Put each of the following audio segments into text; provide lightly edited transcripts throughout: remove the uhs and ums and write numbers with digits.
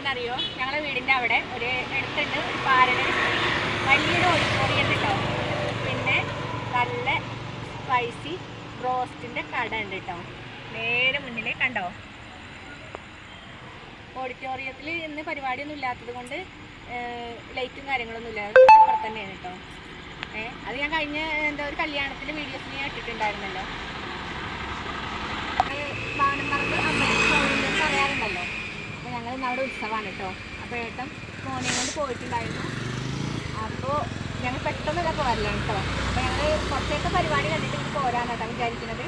എന്താണെന്നറിയോ, ഞങ്ങളുടെ വീടിൻ്റെ അവിടെ ഒരു എടുത്തുണ്ട് ഒരു പാരൽ വലിയൊരു ഓഡിറ്റോറിയം ഉണ്ട് കേട്ടോ. പിന്നെ നല്ല സ്പൈസി ബ്രോസ്റ്റിൻ്റെ കട ഉണ്ട് കേട്ടോ. നേരെ മുന്നിൽ കണ്ടോ. ഓഡിറ്റോറിയത്തിൽ ഇന്ന് പരിപാടിയൊന്നും ഇല്ലാത്തത് കൊണ്ട് ലൈറ്റും കാര്യങ്ങളൊന്നും ഇല്ല. അപ്പുറത്ത് തന്നെയാണ് കേട്ടോ. അത് ഞാൻ കഴിഞ്ഞ ഒരു കല്യാണത്തിൻ്റെ വീഡിയോസിൽ ഞാൻ ഇട്ടിട്ടുണ്ടായിരുന്നല്ലോ. വാനമ്പറമ്പ് അമ്പലത്തിൽ പറയാറുണ്ടല്ലോ. അപ്പോൾ ഞങ്ങൾ ഇന്ന് അവിടെ ഉത്സവമാണ് കേട്ടോ. അപ്പോൾ ഏട്ടൻ മോനെ കൊണ്ട് പോയിട്ടുണ്ടായിരുന്നു. അപ്പോൾ ഞങ്ങൾ പെട്ടെന്ന് ഇതൊക്കെ വരലാണ് കേട്ടോ. അപ്പോൾ ഞങ്ങൾ കുറച്ചൊക്കെ പരിപാടി കണ്ടിട്ട് ഇങ്ങോട്ട് പോരാന്നാണ് വിചാരിക്കുന്നത്.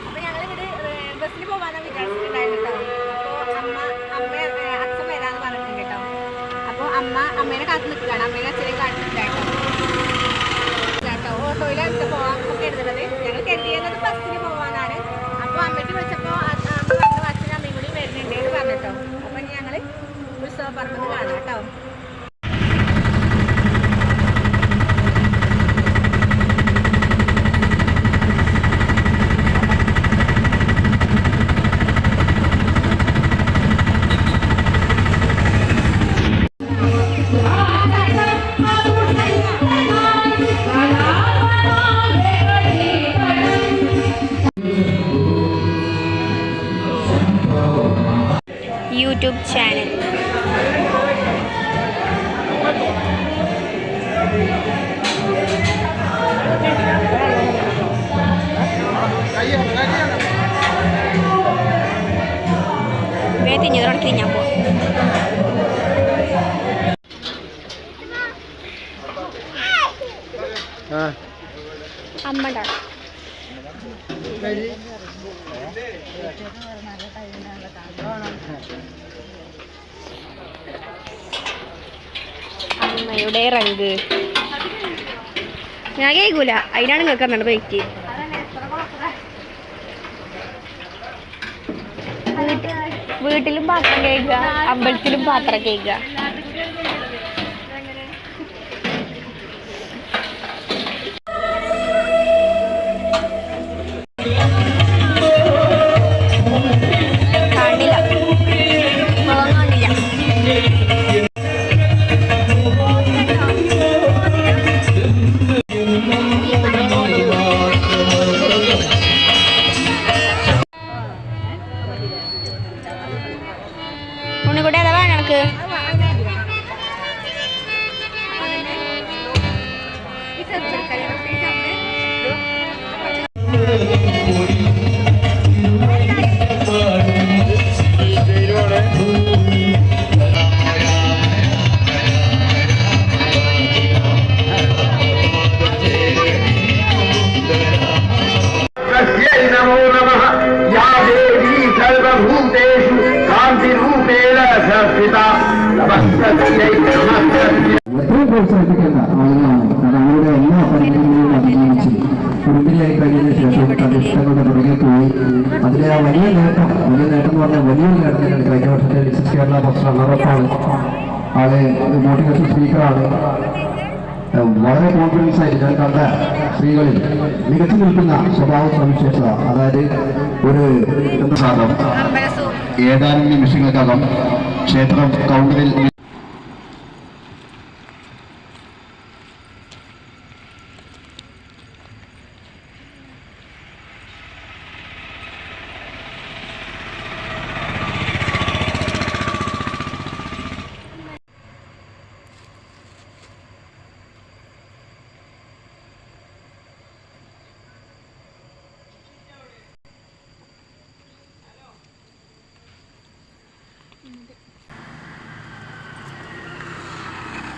അപ്പോൾ ഞങ്ങളിവിടെ ബസ്സിൽ പോകാനാണ് വിചാരിച്ചിട്ടുണ്ടായിരുന്നു കേട്ടോ. അപ്പോൾ അച്ഛൻ വരാമെന്ന് പറഞ്ഞിട്ടുണ്ട് കേട്ടോ. അപ്പോൾ അമ്മേനെ കാത്ത് നിൽക്കുകയാണ്. അമ്മേനെ അച്ഛനെയും കാത്ത് നിൽക്കാട്ടോ. ഓട്ടോയിലാണ് പോകാൻ ഒക്കെ എടുക്കുന്നത്. ഞങ്ങൾ കരുതിയത് ബസ്സിന് പോകാനാണ്. അപ്പോൾ അമ്മയ്ക്ക് വിളിച്ചപ്പോൾ അമ്മ പറഞ്ഞു അച്ഛനും അമ്മയും കൂടി വരുന്നുണ്ട് എന്ന് പറഞ്ഞിട്ടോ. അപ്പം ഞങ്ങൾ ഉത്സവ പറമ്പ് കാണാം കേട്ടോ. യൂട്യൂബ് ചാനൽ തിരിഞ്ഞതോടെ തിരിഞ്ഞാൽ പോകും. അമ്മ അമ്മയുടെ റങ്ക് ഞാൻ കേൾക്കൂല. അതിനാണ് കേൾക്കുന്നുണ്ട് ബൈക്ക്. വീട്ടിലും പാത്രം കേൾക്കുക, അമ്പലത്തിലും പാത്രം കേൾക്കുക. ഉണ്ണിക്കുട്ടി അതാ ഞങ്ങൾക്ക് എത്രയും പ്രോത്സാഹിപ്പിക്കേണ്ട ആളുകളാണ്. കാരണം അവരുടെ എല്ലാ പരിപാടികളും അഭിനയിച്ച് കുടുംബിലായി കഴിഞ്ഞതിന് ശേഷം പ്രതിഷ്ഠകളുടെ പുറകെ പോയി അതിലെ ആ വലിയ നേട്ടം എന്ന് പറഞ്ഞാൽ വലിയൊരു നേട്ടം തന്നെയാണ്. കഴിഞ്ഞ വർഷത്തെ ഡിസ്ട്രിക്ട് കേരള ഫസ്റ്റ് റണ്ണറപ്പാണ്. ആള് മോട്ടിവേഷൻ സ്പീക്കറാണ്. വളരെ കോൺഫിഡൻസ് ആയിട്ട് ഞാൻ കണ്ട സ്ത്രീകളിൽ മികച്ചു നിൽക്കുന്ന സ്വഭാവ സവിശേഷത. അതായത് ഒരു ഏതാനും നിമിഷങ്ങൾക്കകം ക്ഷേത്രം കൗണ്ടറിൽ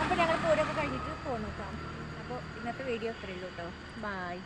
അപ്പോൾ ഞങ്ങൾ പൂരമൊക്കെ കഴിഞ്ഞിട്ട് പോന്നു കേട്ടോ. അപ്പോൾ ഇന്നത്തെ വീഡിയോ ഇത്രയേ ഉള്ളൂ കേട്ടോ. ബായ്.